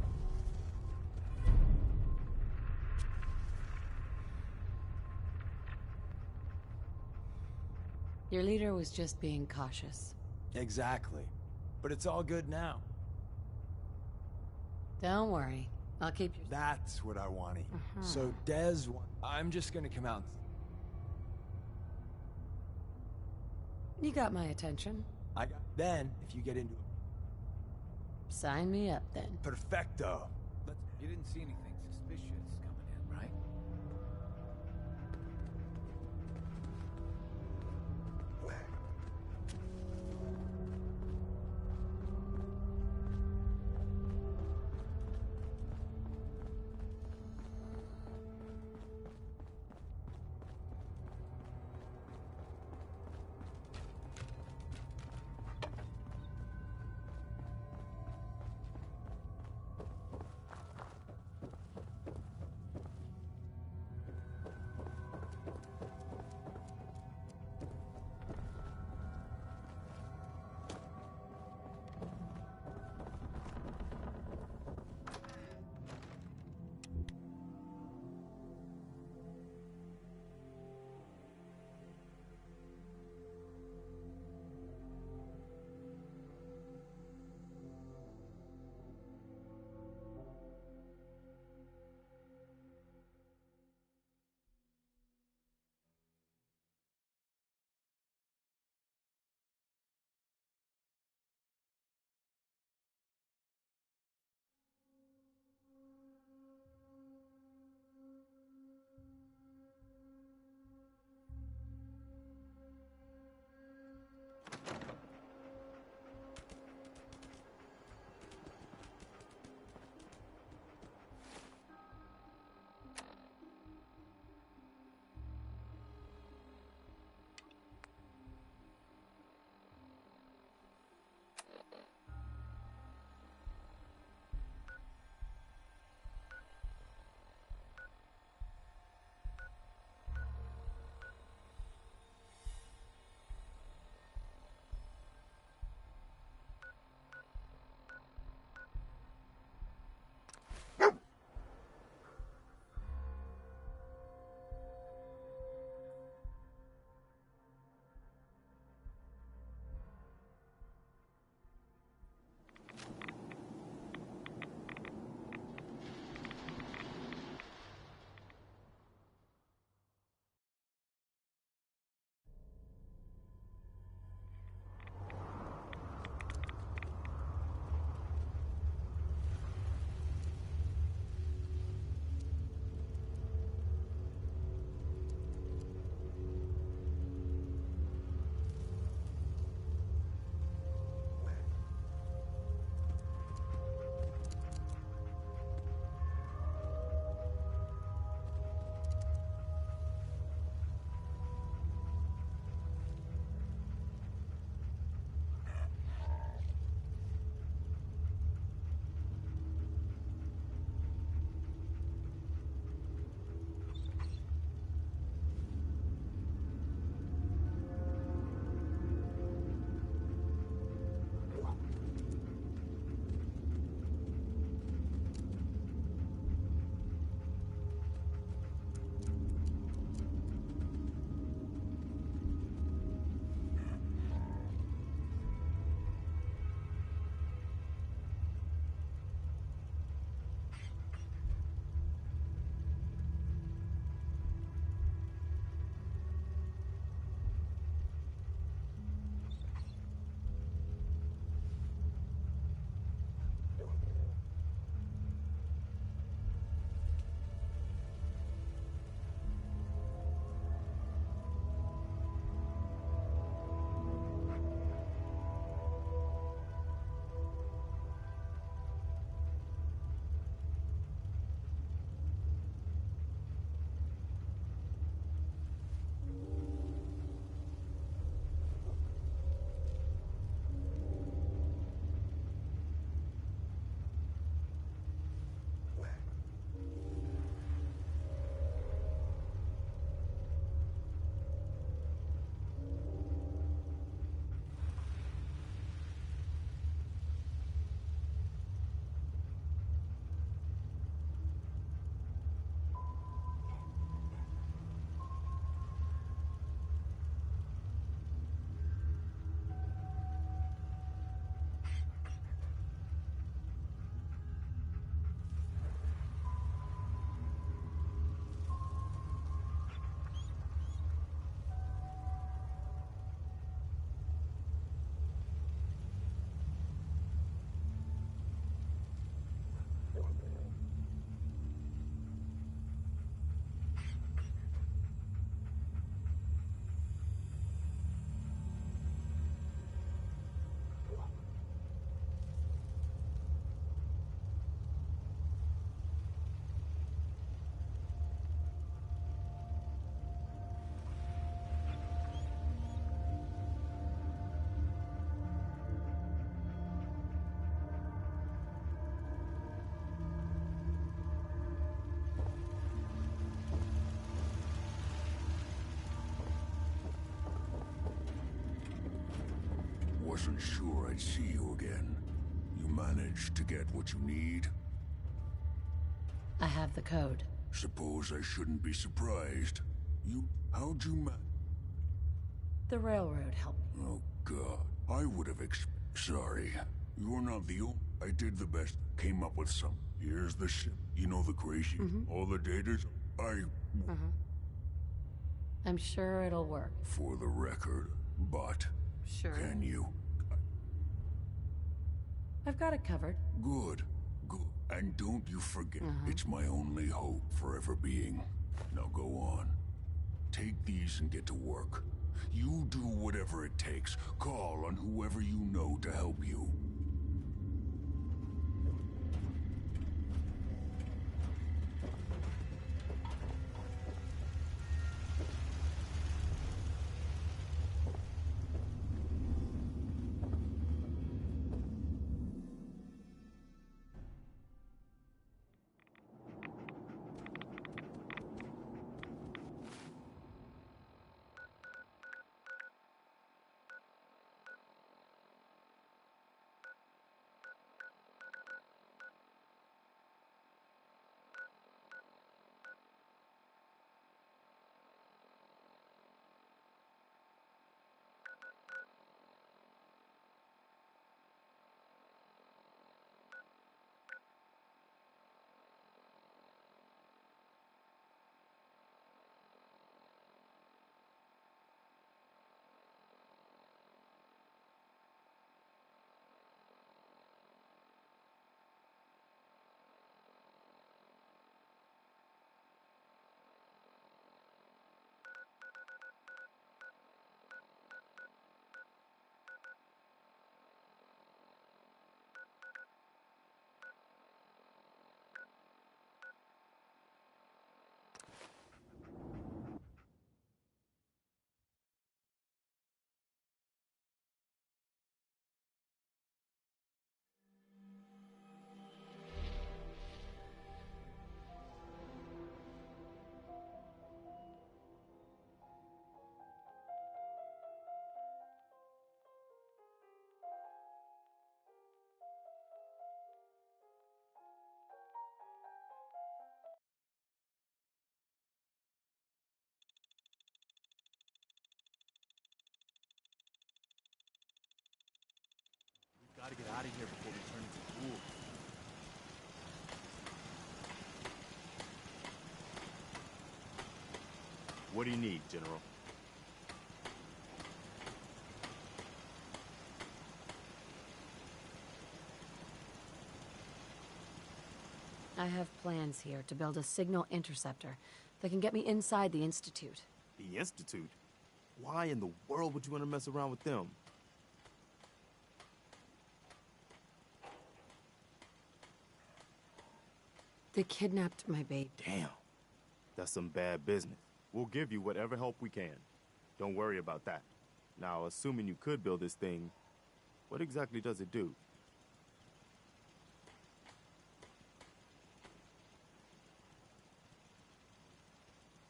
Your leader was just being cautious. Exactly. But it's all good now. Don't worry. I'll keep you... That's what I wanted. So I'm just gonna come out. You got my attention. Then, if you get into it. Sign me up, then. Perfecto. You didn't see anything suspicious coming in, right? wasn't sure I'd see you again. You managed to get what you need? I have the code. Suppose I shouldn't be surprised. How'd you The railroad helped me. Oh, God. I would have Sorry. You're not the only... I did the best. Came up with some. Here's the ship. You know the crazy. All the data's... I'm sure it'll work. For the record, but... Sure. Can you... I've got it covered. Good. Good. And don't you forget, it's my only hope for ever being. Now go on. Take these and get to work. You do whatever it takes. Call on whoever you know to help you. Gotta get out of here before we turn into fools. What do you need, General? I have plans here to build a signal interceptor that can get me inside the Institute. The Institute? Why in the world would you want to mess around with them? They kidnapped my baby. Damn. That's some bad business. We'll give you whatever help we can. Don't worry about that. Now, assuming you could build this thing, what exactly does it do?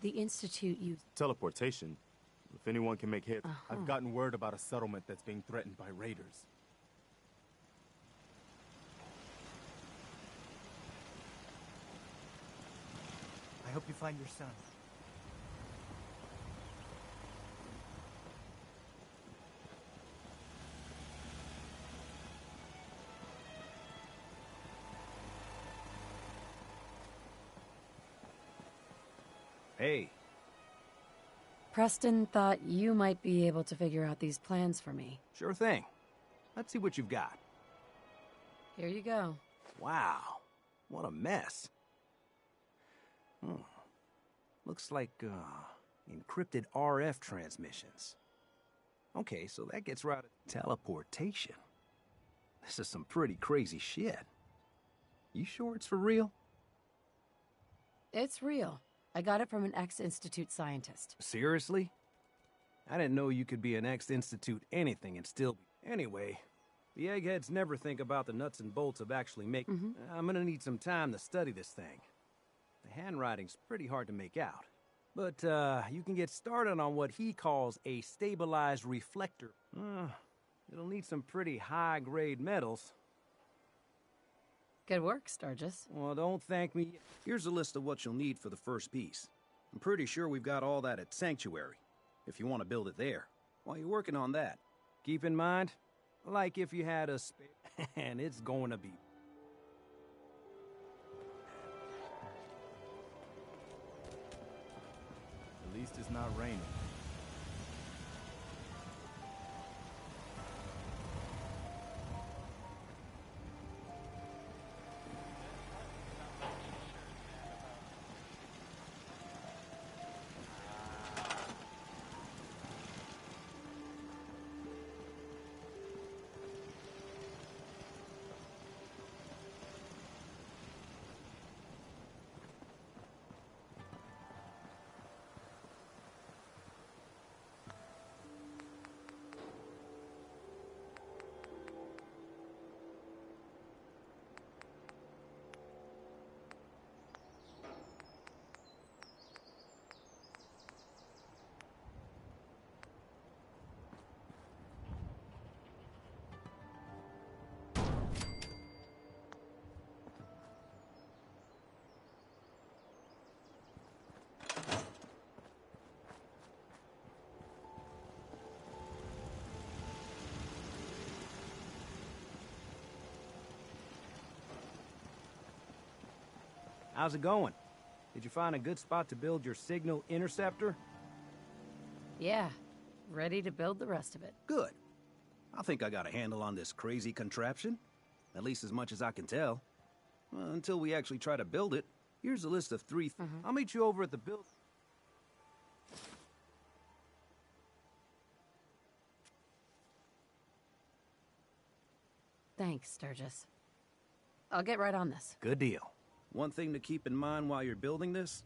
The Institute used... Teleportation. If anyone can make hits... I've gotten word about a settlement that's being threatened by raiders. I hope you find your son. Hey. Preston thought you might be able to figure out these plans for me. Sure thing. Let's see what you've got. Here you go. Wow. What a mess. Looks like, encrypted RF transmissions. Okay, so that gets right at teleportation. This is some pretty crazy shit. You sure it's for real? It's real. I got it from an ex-Institute scientist. Seriously? I didn't know you could be an ex-Institute anything and still... Anyway, the eggheads never think about the nuts and bolts of actually making... I'm gonna need some time to study this thing. The handwriting's pretty hard to make out. But, you can get started on what he calls a stabilized reflector. It'll need some pretty high-grade metals. Good work, Sturgis. Well, don't thank me. Here's a list of what you'll need for the first piece. I'm pretty sure we've got all that at Sanctuary, if you want to build it there. While you're working on that, keep in mind, like if you had a spare, and it's going to be. At least it's not raining. How's it going? Did you find a good spot to build your signal interceptor? Yeah, ready to build the rest of it. Good. I think I got a handle on this crazy contraption. At least as much as I can tell. Until we actually try to build it, here's a list of 3 things. I'll meet you over at the build. Thanks, Sturgis. I'll get right on this. Good deal. One thing to keep in mind while you're building this,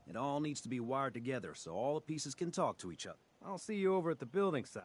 it all needs to be wired together so all the pieces can talk to each other. I'll see you over at the building site.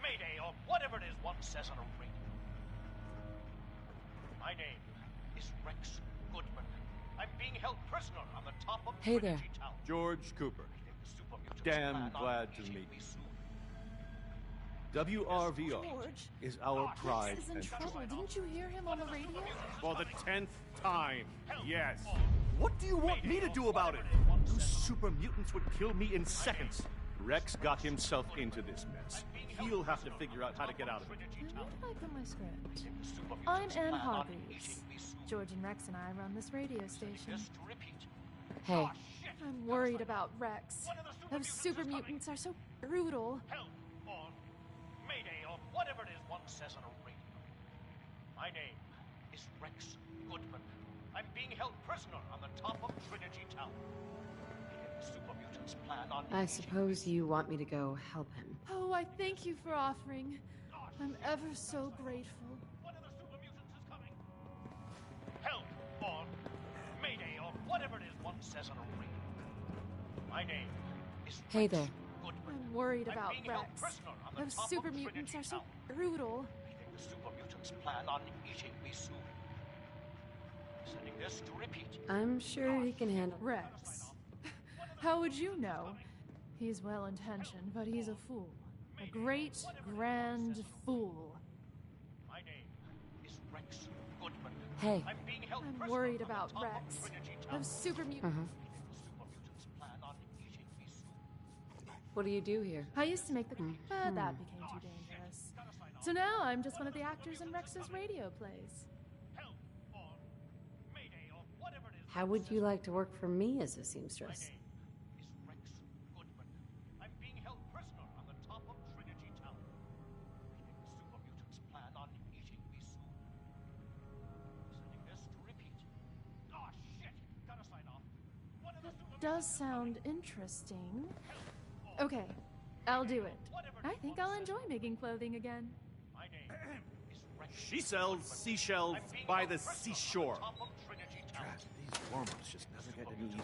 Mayday, or whatever it is one says on a radio. My name is Rex Goodman. I'm being held prisoner on the top of Hey there. George Cooper. Damn glad to meet you. WRVR is our pride Rex is in and trouble. joy. Didn't you hear him on the radio? For the 10th time, yes. What do you want me to do about it? Those super mutants would kill me in seconds. Rex got himself into this mess. He'll have to figure out how to get out of it. Where did I put my script? I'm Anne Hargreaves. George and Rex and I run this radio station. Hey. I'm worried about Rex. Those super mutants are so brutal. Mayday or whatever it is one says on a radio. My name is Rex Goodman. I'm being held prisoner on the top of Trinity Tower. The super mutants plan on I suppose you want me to go help him. Oh, I thank you for offering. I'm ever so grateful. Help or Mayday or whatever it is one says on a radio. My name is Hey there. I'm worried about Rex. Those super mutants are so brutal. The super mutants plan on eating me soon. Sending this to repeat. I'm sure he can handle Rex. How would you know? He's well-intentioned, but he's a fool. A great, grand fool. My name is Rex Goodman. Hey. I'm worried about Rex. Those super mutants. What do you do here? I used to make the... but that became too dangerous. So now I'm just one of the actors in Rex's radio plays. How would you like to work for me as a seamstress? I'm being held prisoner on the top of Trinity Tower. The super mutants plan on eating me soon. Sending this to repeat. Oh shit! Gotta sign off. That does sound interesting. Okay, I'll do it. I think I'll enjoy making clothing again. She sells seashells by the seashore. These warm-ups just never get any easier.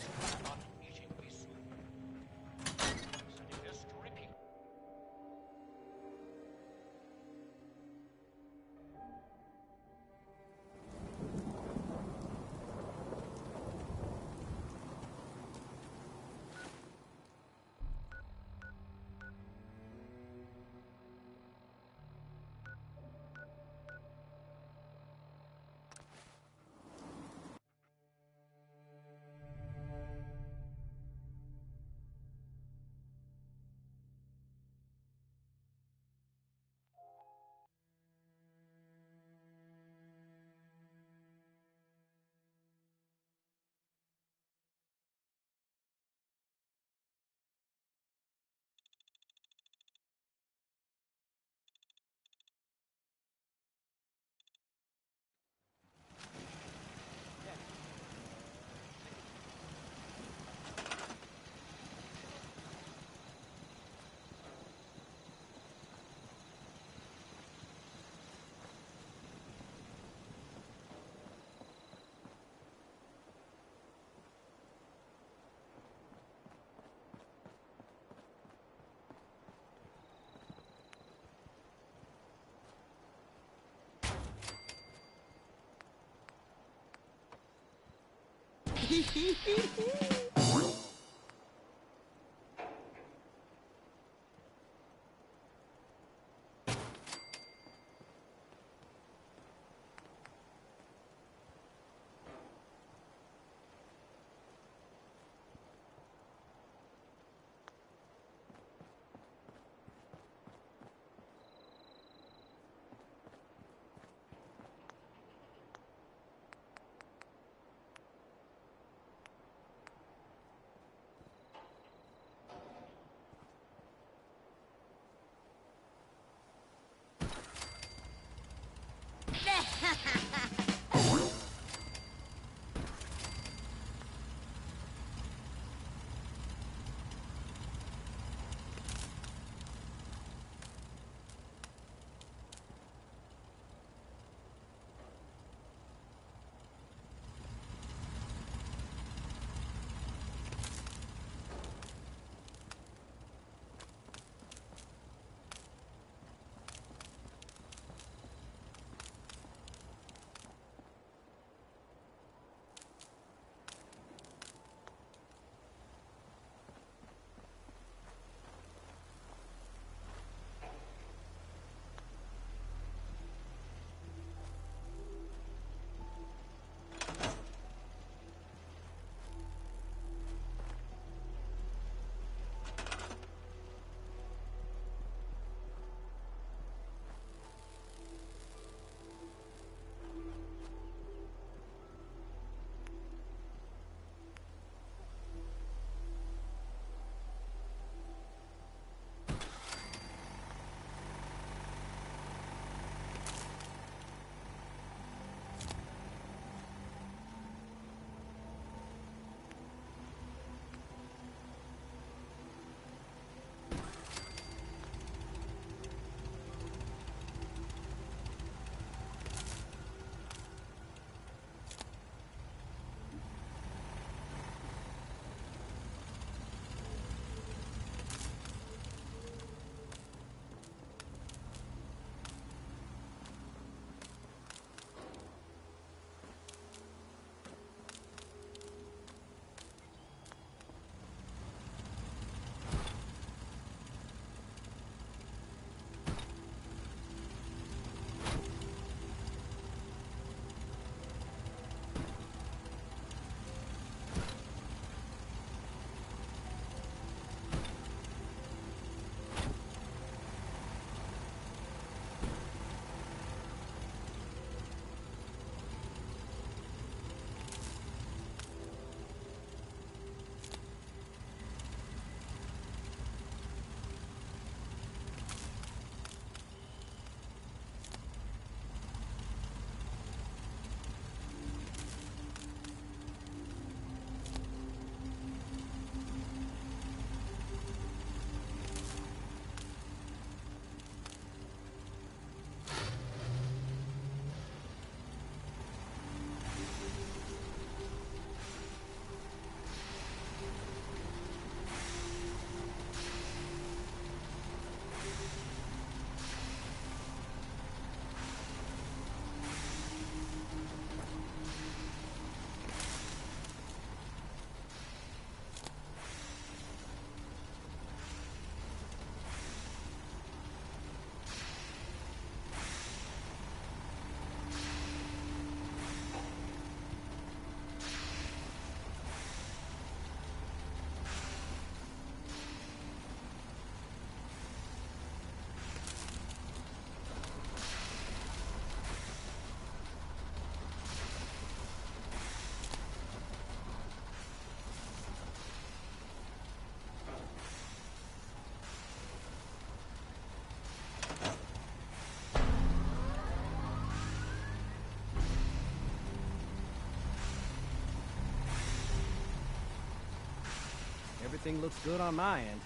Everything looks good on my end.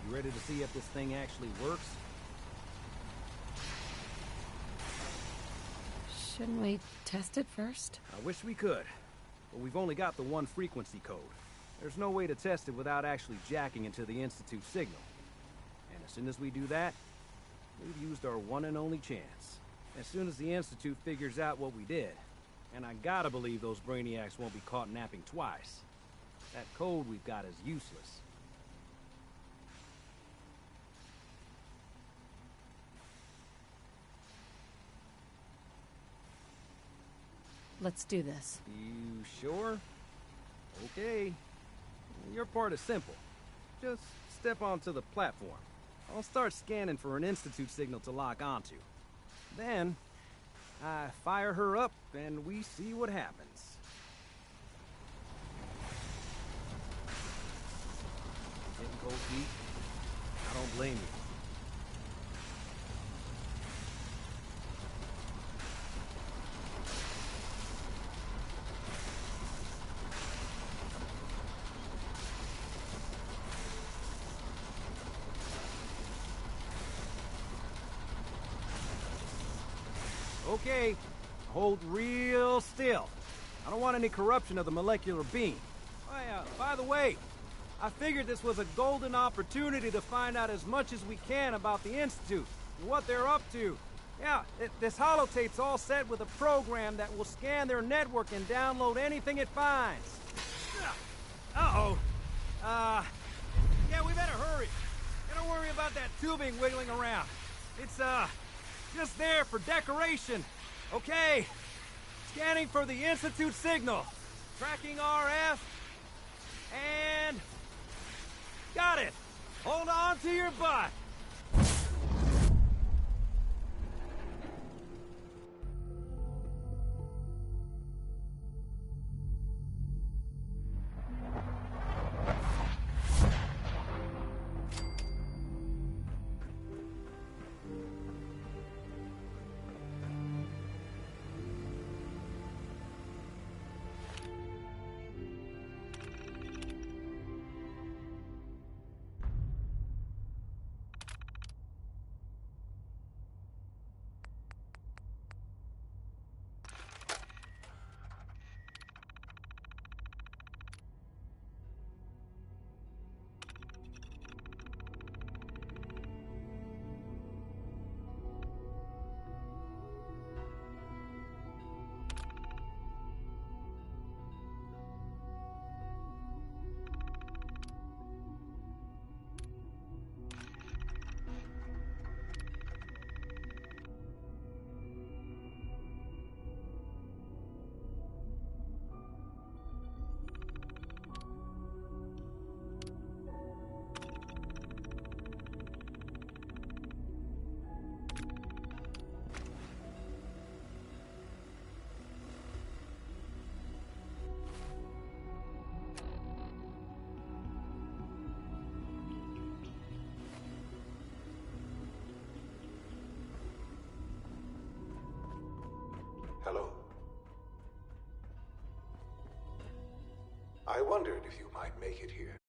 You ready to see if this thing actually works? Shouldn't we test it first? I wish we could, but we've only got the one frequency code. There's no way to test it without actually jacking into the Institute signal. And as soon as we do that, we've used our one and only chance. As soon as the Institute figures out what we did, and I gotta believe those brainiacs won't be caught napping twice, that code we've got is useless. Let's do this. You sure? Okay. Your part is simple. Just step onto the platform. I'll start scanning for an Institute signal to lock onto. Then, I fire her up and we see what happens. Getting cold feet? I don't blame you. Okay, hold real still. I don't want any corruption of the molecular beam. By the way, I figured this was a golden opportunity to find out as much as we can about the Institute and what they're up to. Yeah, this holotape's all set with a program that will scan their network and download anything it finds. Uh-oh. Yeah, we better hurry. Don't worry about that tubing wiggling around. It's, just there for decoration. Okay. Scanning for the Institute signal. Tracking RF. And... got it. Hold on to your butt. Hello? I wondered if you might make it here.